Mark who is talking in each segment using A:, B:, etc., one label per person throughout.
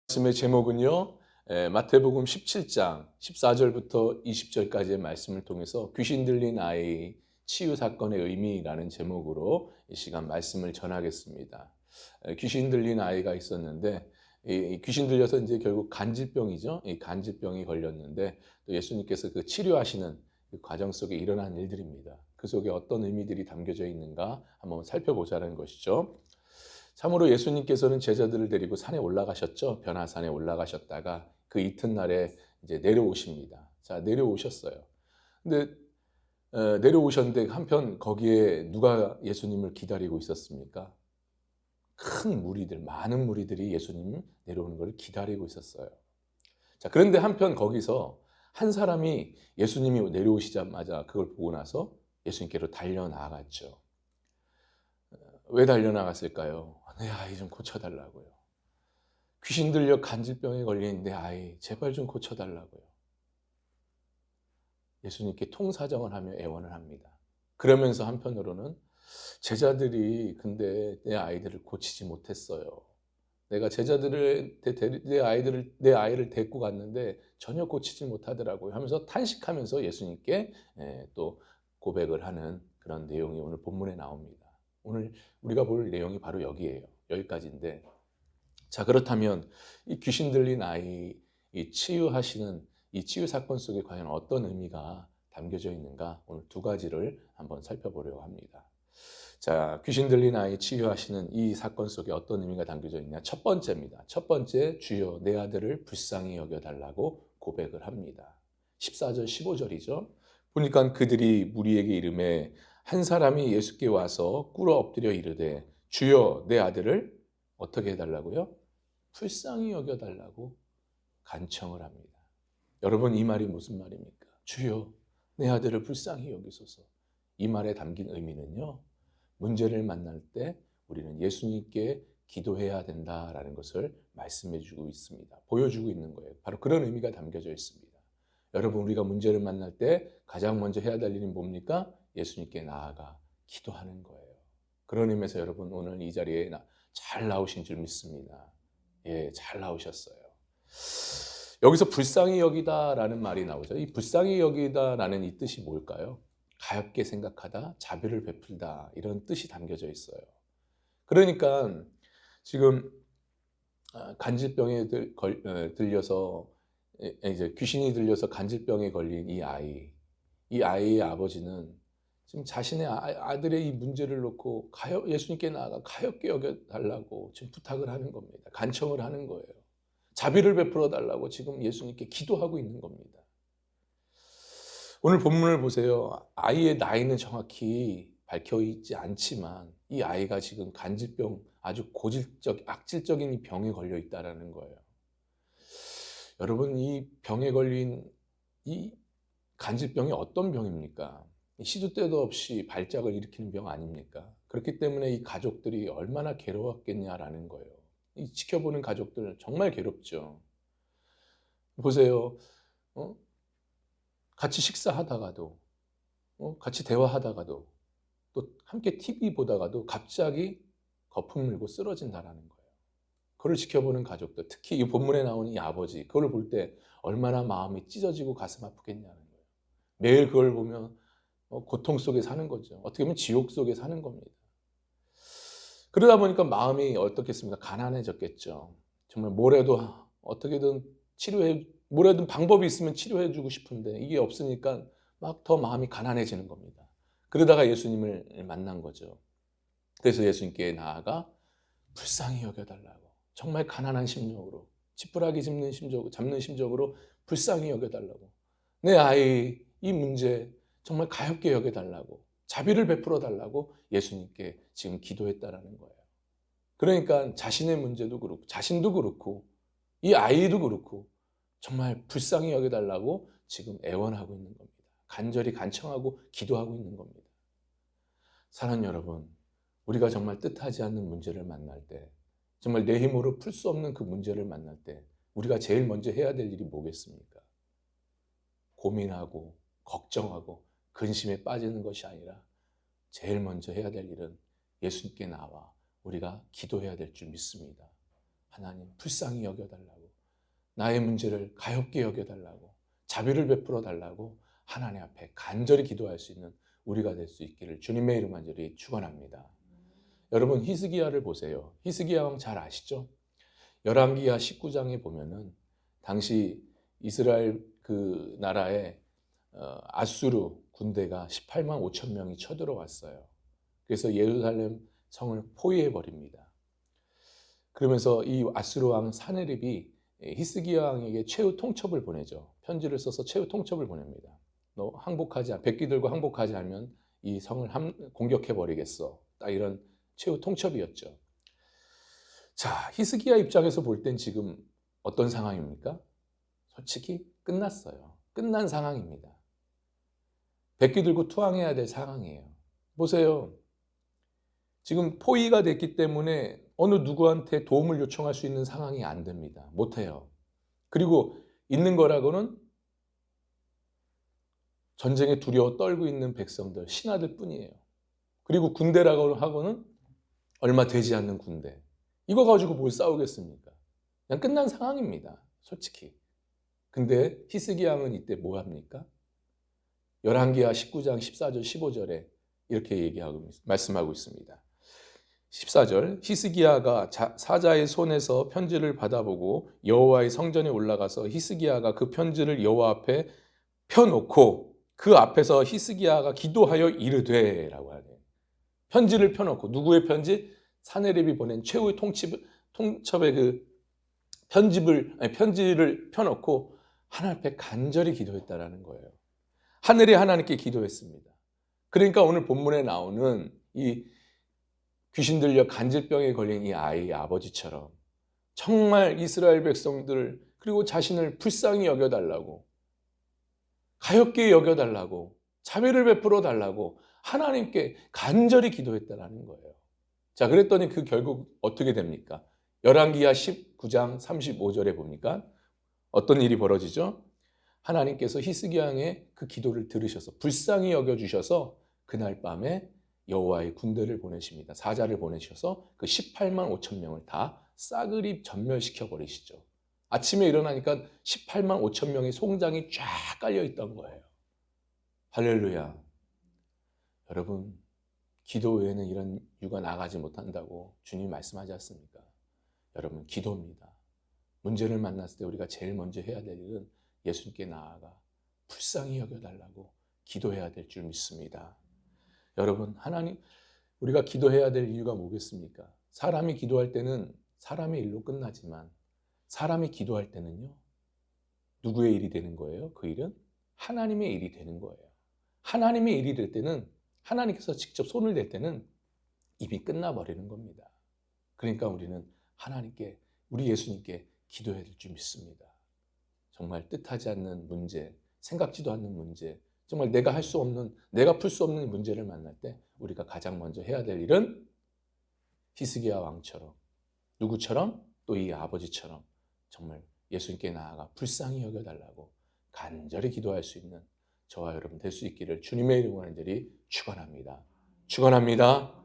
A: 말씀의 제목은요, 마태복음 17장 14절부터 20절까지의 말씀을 통해서 귀신 들린 아이 치유 사건의 의미라는 제목으로 이 시간 말씀을 전하겠습니다. 귀신 들린 아이가 있었는데 이 귀신 들려서 이제 결국 간질병이죠. 이 간질병이 걸렸는데 또 예수님께서 그 치료하시는 그 과정 속에 일어난 일들입니다. 그 속에 어떤 의미들이 담겨져 있는가 한번 살펴보자는 것이죠. 참으로 예수님께서는 제자들을 데리고 산에 올라가셨죠. 변화산에 올라가셨다가 그 이튿날에 이제 내려오십니다. 자, 내려오셨어요. 근데 내려오셨는데 한편 거기에 누가 예수님을 기다리고 있었습니까? 큰 무리들, 많은 무리들이 예수님 내려오는 것을 기다리고 있었어요. 자, 그런데 한편 거기서 한 사람이 예수님이 내려오시자마자 그걸 보고 나서 예수님께로 달려나갔죠. 왜 달려나갔을까요? 내 아이 좀 고쳐달라고요. 귀신 들려 간질병에 걸린 내 아이 제발 좀 고쳐달라고요. 예수님께 통사정을 하며 애원을 합니다. 그러면서 한편으로는 제자들이 근데 내 아이들을 고치지 못했어요. 내가 내 아이를 데리고 갔는데 전혀 고치지 못하더라고요. 하면서 탄식하면서 예수님께 또 고백을 하는 그런 내용이 오늘 본문에 나옵니다. 오늘 우리가 볼 내용이 바로 여기예요. 여기까지인데, 자, 그렇다면 이 귀신 들린 아이 이 치유하시는 이 치유 사건 속에 과연 어떤 의미가 담겨져 있는가, 오늘 두 가지를 한번 살펴보려고 합니다. 자, 귀신 들린 아이 치유하시는 이 사건 속에 어떤 의미가 담겨져 있냐? 첫 번째입니다. 첫 번째, 주여 내 아들을 불쌍히 여겨달라고 고백을 합니다. 14절 15절이죠. 보니까 그들이 무리에게 이르매 한 사람이 예수께 와서 꿇어 엎드려 이르되 주여 내 아들을 어떻게 해달라고요? 불쌍히 여겨달라고 간청을 합니다. 여러분, 이 말이 무슨 말입니까? 주여 내 아들을 불쌍히 여기소서. 이 말에 담긴 의미는요, 문제를 만날 때 우리는 예수님께 기도해야 된다라는 것을 말씀해 주고 있습니다. 보여주고 있는 거예요. 바로 그런 의미가 담겨져 있습니다. 여러분, 우리가 문제를 만날 때 가장 먼저 해야 될 일은 뭡니까? 예수님께 나아가 기도하는 거예요. 그런 의미에서 여러분 오늘 이 자리에 잘 나오신 줄 믿습니다. 예, 잘 나오셨어요. 여기서 불쌍히 여기다라는 말이 나오죠. 이 불쌍히 여기다라는 이 뜻이 뭘까요? 가엾게 생각하다, 자비를 베풀다, 이런 뜻이 담겨져 있어요. 그러니까 지금 간질병에 들려서 이제 귀신이 들려서 간질병에 걸린 이 아이의 아버지는 지금 자신의 아들의 이 문제를 놓고 예수님께 나아가 가엾게 여겨달라고 지금 부탁을 하는 겁니다. 간청을 하는 거예요. 자비를 베풀어 달라고 지금 예수님께 기도하고 있는 겁니다. 오늘 본문을 보세요. 아이의 나이는 정확히 밝혀 있지 않지만 이 아이가 지금 간질병, 아주 악질적인 이 병에 걸려 있다라는 거예요. 여러분, 이 병에 걸린 이 간질병이 어떤 병입니까? 시도 때도 없이 발작을 일으키는 병 아닙니까? 그렇기 때문에 이 가족들이 얼마나 괴로웠겠냐라는 거예요. 이 지켜보는 가족들 정말 괴롭죠. 보세요. 같이 식사하다가도, 같이 대화하다가도, 또 함께 TV 보다가도 갑자기 거품 물고 쓰러진다라는 거예요. 그걸 지켜보는 가족들, 특히 이 본문에 나오는 이 아버지, 그걸 볼 때 얼마나 마음이 찢어지고 가슴 아프겠냐는 거예요. 매일 그걸 보면 고통 속에 사는 거죠. 어떻게 보면 지옥 속에 사는 겁니다. 그러다 보니까 마음이 어떻겠습니까? 가난해졌겠죠. 정말 어떻게든 뭐라든 방법이 있으면 치료해주고 싶은데 이게 없으니까 막 더 마음이 가난해지는 겁니다. 그러다가 예수님을 만난 거죠. 그래서 예수님께 나아가 불쌍히 여겨달라고, 정말 가난한 심정으로, 지푸라기 잡는 심정으로 불쌍히 여겨달라고, 내 아이 이 문제 정말 가엾게 여겨달라고, 자비를 베풀어 달라고 예수님께 지금 기도했다라는 거예요. 그러니까 자신의 문제도 그렇고, 자신도 그렇고, 이 아이도 그렇고, 정말 불쌍히 여겨달라고 지금 애원하고 있는 겁니다. 간절히 간청하고 기도하고 있는 겁니다. 사랑하는 여러분, 우리가 정말 뜻하지 않는 문제를 만날 때, 정말 내 힘으로 풀 수 없는 그 문제를 만날 때 우리가 제일 먼저 해야 될 일이 뭐겠습니까? 고민하고 걱정하고 근심에 빠지는 것이 아니라 제일 먼저 해야 될 일은 예수님께 나와 우리가 기도해야 될 줄 믿습니다. 하나님, 불쌍히 여겨달라고, 나의 문제를 가볍게 여겨달라고, 자비를 베풀어 달라고 하나님 앞에 간절히 기도할 수 있는 우리가 될 수 있기를 주님의 이름 간절히 축원합니다. 여러분 히스기야를 보세요. 히스기야 왕 잘 아시죠? 열왕기하 19장에 보면은 당시 이스라엘 그 나라에 아수르 군대가 18만 5천 명이 쳐들어왔어요. 그래서 예루살렘 성을 포위해 버립니다. 그러면서 이 아수르 왕 사네립이 히스기야 왕에게 최후 통첩을 보내죠. 편지를 써서 최후 통첩을 보냅니다. 너 백기들고 항복하지 않으면 이 성을 공격해 버리겠어. 딱 이런 최후 통첩이었죠. 자, 히스기야 입장에서 볼 땐 지금 어떤 상황입니까? 솔직히 끝났어요. 끝난 상황입니다. 백기 들고 투항해야 될 상황이에요. 보세요. 지금 포위가 됐기 때문에 어느 누구한테 도움을 요청할 수 있는 상황이 안 됩니다. 못해요. 그리고 있는 거라고는 전쟁에 두려워 떨고 있는 백성들, 신하들 뿐이에요. 그리고 군대라고 하고는 얼마 되지 않는 군대. 이거 가지고 뭘 싸우겠습니까? 그냥 끝난 상황입니다. 솔직히. 근데 히스기야 왕은 이때 뭐 합니까? 열왕기하 19장 14절 15절에 이렇게 말씀하고 있습니다. 14절 히스기야가 사자의 손에서 편지를 받아보고 여호와의 성전에 올라가서 히스기야가 그 편지를 여호와 앞에 펴놓고 그 앞에서 히스기야가 기도하여 이르되 라고 하네요. 편지를 펴놓고 누구의 편지? 사네립이 보낸 최후의 통첩의 그 편지를 펴놓고 하나님 앞에 간절히 기도했다라는 거예요. 하늘이 하나님께 기도했습니다. 그러니까 오늘 본문에 나오는 이 귀신 들려 간질병에 걸린 이 아이의 아버지처럼 정말 이스라엘 백성들 그리고 자신을 불쌍히 여겨달라고 가엾게 여겨달라고 자비를 베풀어 달라고 하나님께 간절히 기도했다라는 거예요. 자, 그랬더니 그 결국 어떻게 됩니까? 열왕기하 19장 35절에 보니까 어떤 일이 벌어지죠? 하나님께서 히스기야 왕의 그 기도를 들으셔서 불쌍히 여겨주셔서 그날 밤에 여호와의 군대를 보내십니다. 사자를 보내셔서 그 18만 5천 명을 다 싸그리 전멸시켜 버리시죠. 아침에 일어나니까 18만 5천 명의 송장이 쫙 깔려 있던 거예요. 할렐루야. 여러분, 기도 외에는 이런 유가 나가지 못한다고 주님 말씀하지 않습니까? 여러분, 기도입니다. 문제를 만났을 때 우리가 제일 먼저 해야 될 일은 예수님께 나아가 불쌍히 여겨달라고 기도해야 될 줄 믿습니다. 여러분, 우리가 기도해야 될 이유가 뭐겠습니까? 사람이 기도할 때는 사람의 일로 끝나지만 사람이 기도할 때는요, 누구의 일이 되는 거예요? 그 일은 하나님의 일이 되는 거예요. 하나님의 일이 될 때는 하나님께서 직접 손을 댈 때는 이미 끝나버리는 겁니다. 그러니까 우리는 하나님께, 우리 예수님께 기도해야 될 줄 믿습니다. 정말 뜻하지 않는 문제, 생각지도 않는 문제, 정말 내가 할 수 없는, 내가 풀 수 없는 문제를 만날 때 우리가 가장 먼저 해야 될 일은 히스기야 왕처럼, 누구처럼? 또 이 아버지처럼 정말 예수님께 나아가 불쌍히 여겨달라고 간절히 기도할 수 있는 저와 여러분 될 수 있기를 주님의 이름으로 간절히 축원합니다. 축원합니다.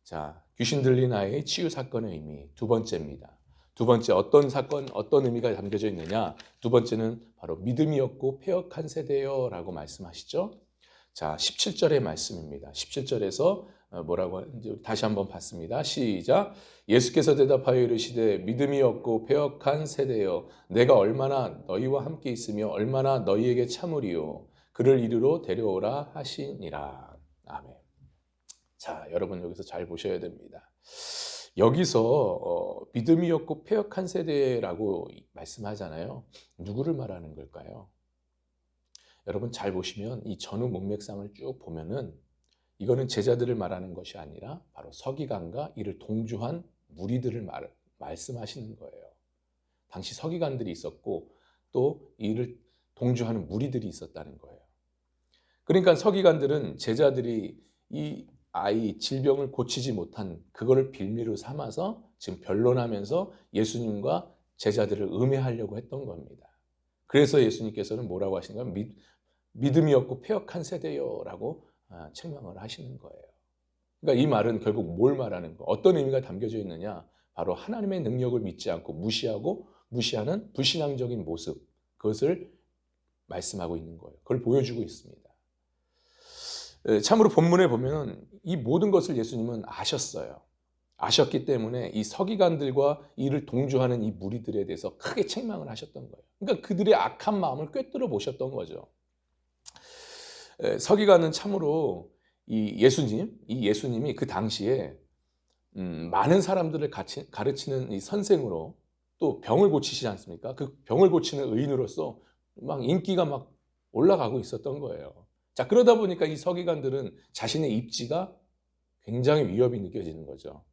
A: 자, 귀신 들린 아이의 치유 사건의 의미 두 번째입니다. 두 번째 어떤 사건, 어떤 의미가 담겨져 있느냐? 두 번째는 바로 믿음이 없고 패역한 세대여라고 말씀하시죠. 자, 17절의 말씀입니다. 17절에서 뭐라고 하는지 다시 한번 봤습니다. 시작. 예수께서 대답하여 이르시되 믿음이 없고 패역한 세대여 내가 얼마나 너희와 함께 있으며 얼마나 너희에게 참으리요 그를 이리로 데려오라 하시니라. 아멘. 자, 여러분 여기서 잘 보셔야 됩니다. 여기서 믿음이 없고 패역한 세대라고 말씀하잖아요. 누구를 말하는 걸까요? 여러분 잘 보시면 이 전후 문맥상을 쭉 보면은 이거는 제자들을 말하는 것이 아니라 바로 서기관과 이를 동조한 무리들을 말씀하시는 거예요. 당시 서기관들이 있었고 또 이를 동조하는 무리들이 있었다는 거예요. 그러니까 서기관들은 제자들이 이 아이 질병을 고치지 못한 그거를 빌미로 삼아서 지금 변론하면서 예수님과 제자들을 음해하려고 했던 겁니다. 그래서 예수님께서는 뭐라고 하시는가? 믿음이 없고 패역한 세대요라고 책망을 하시는 거예요. 그러니까 이 말은 결국 뭘 말하는 거? 어떤 의미가 담겨져 있느냐? 바로 하나님의 능력을 믿지 않고 무시하고 무시하는 불신앙적인 모습, 그것을 말씀하고 있는 거예요. 그걸 보여주고 있습니다. 참으로 본문에 보면 이 모든 것을 예수님은 아셨어요. 아셨기 때문에 이 서기관들과 이를 동조하는 이 무리들에 대해서 크게 책망을 하셨던 거예요. 그러니까 그들의 악한 마음을 꿰뚫어 보셨던 거죠. 서기관은 참으로 이 예수님이 그 당시에 많은 사람들을 가르치는 이 선생으로 또 병을 고치시지 않습니까? 그 병을 고치는 의인으로서 막 인기가 막 올라가고 있었던 거예요. 자, 그러다 보니까 이 서기관들은 자신의 입지가 굉장히 위협이 느껴지는 거죠.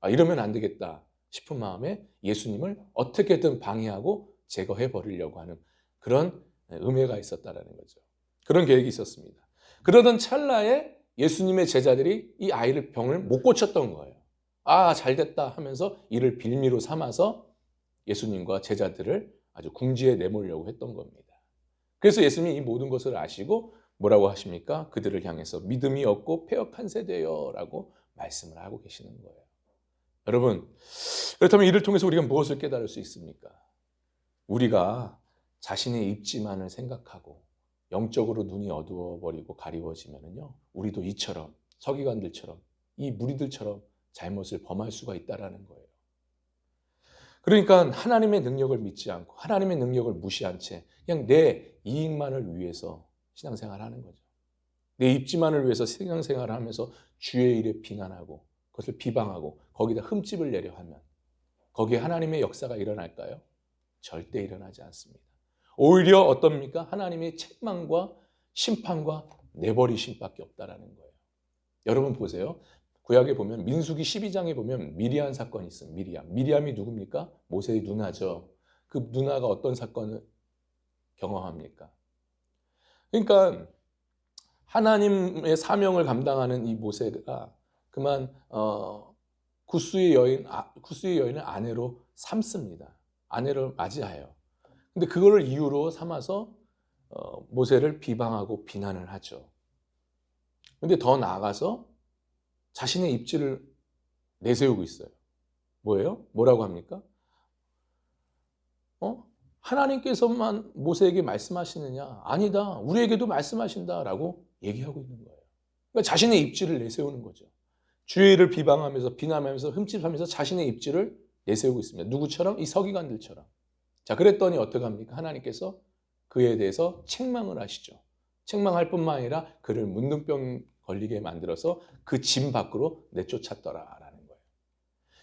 A: 아, 이러면 안 되겠다 싶은 마음에 예수님을 어떻게든 방해하고 제거해 버리려고 하는 그런 음해가 있었다라는 거죠. 그런 계획이 있었습니다. 그러던 찰나에 예수님의 제자들이 이 아이를 병을 못 고쳤던 거예요. 아, 잘 됐다 하면서 이를 빌미로 삼아서 예수님과 제자들을 아주 궁지에 내몰려고 했던 겁니다. 그래서 예수님이 이 모든 것을 아시고 뭐라고 하십니까? 그들을 향해서 믿음이 없고 패역한 세대여 라고 말씀을 하고 계시는 거예요. 여러분, 그렇다면 이를 통해서 우리가 무엇을 깨달을 수 있습니까? 우리가 자신의 입지만을 생각하고 영적으로 눈이 어두워버리고 가리워지면요, 우리도 이처럼 서기관들처럼 이 무리들처럼 잘못을 범할 수가 있다라는 거예요. 그러니까 하나님의 능력을 믿지 않고 하나님의 능력을 무시한 채 그냥 내 이익만을 위해서 신앙생활을 하는 거죠. 내 입지만을 위해서 신앙생활을 하면서 주의 일에 비난하고 그것을 비방하고 거기다 흠집을 내려 하면 거기에 하나님의 역사가 일어날까요? 절대 일어나지 않습니다. 오히려 어떻습니까? 하나님의 책망과 심판과 내버리심밖에 없다라는 거예요. 여러분 보세요. 구약에 보면 민수기 12장에 보면 미리암 사건이 있어요. 미리암이 누굽니까? 모세의 누나죠. 그 누나가 어떤 사건을 경험합니까? 그러니까 하나님의 사명을 감당하는 이 모세가 그만 구스의 여인을 아내로 삼습니다. 아내를 맞이하여. 근데 그거를 이유로 삼아서 모세를 비방하고 비난을 하죠. 근데 더 나아가서 자신의 입지를 내세우고 있어요. 뭐예요? 뭐라고 합니까? 하나님께서만 모세에게 말씀하시느냐? 아니다. 우리에게도 말씀하신다라고 얘기하고 있는 거예요. 그러니까 자신의 입지를 내세우는 거죠. 주의 일을 비방하면서 비난하면서 흠집하면서 자신의 입지를 내세우고 있습니다. 누구처럼? 이 서기관들처럼. 자, 그랬더니 어떻게 합니까? 하나님께서 그에 대해서 책망을 하시죠. 책망할 뿐만 아니라 그를 문둥병 걸리게 만들어서 그 진 밖으로 내쫓았더라라는 거예요.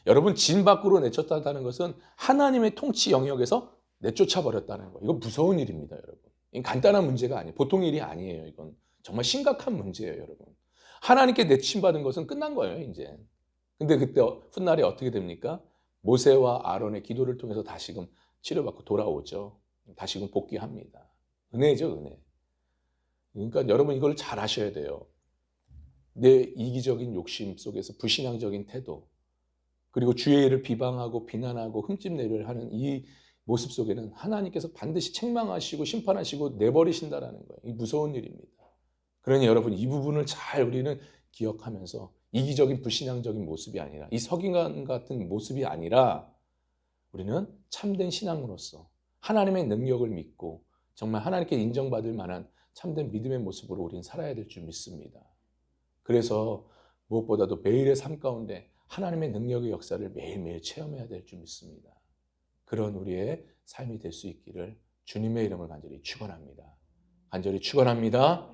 A: 여러분, 진 밖으로 내쫓았다는 것은 하나님의 통치 영역에서 내쫓아 버렸다는 거예요. 이거 무서운 일입니다, 여러분. 이건 간단한 문제가 아니에요. 보통 일이 아니에요. 이건 정말 심각한 문제예요, 여러분. 하나님께 내침받은 것은 끝난 거예요, 이제. 근데 그때 훗날에 어떻게 됩니까? 모세와 아론의 기도를 통해서 다시금 치료받고 돌아오죠. 다시금 복귀합니다. 은혜죠, 은혜. 그러니까 여러분 이걸 잘 아셔야 돼요. 내 이기적인 욕심 속에서 불신앙적인 태도, 그리고 주의 일을 비방하고 비난하고 흠집내를 하는 이 모습 속에는 하나님께서 반드시 책망하시고 심판하시고 내버리신다라는 거예요. 이 무서운 일입니다. 그러니 여러분 이 부분을 잘 우리는 기억하면서 이기적인 불신앙적인 모습이 아니라 이 서기관 같은 모습이 아니라 우리는 참된 신앙으로서 하나님의 능력을 믿고 정말 하나님께 인정받을 만한 참된 믿음의 모습으로 우리는 살아야 될 줄 믿습니다. 그래서 무엇보다도 매일의 삶 가운데 하나님의 능력의 역사를 매일매일 체험해야 될 줄 믿습니다. 그런 우리의 삶이 될 수 있기를 주님의 이름을 간절히 축원합니다. 간절히 축원합니다.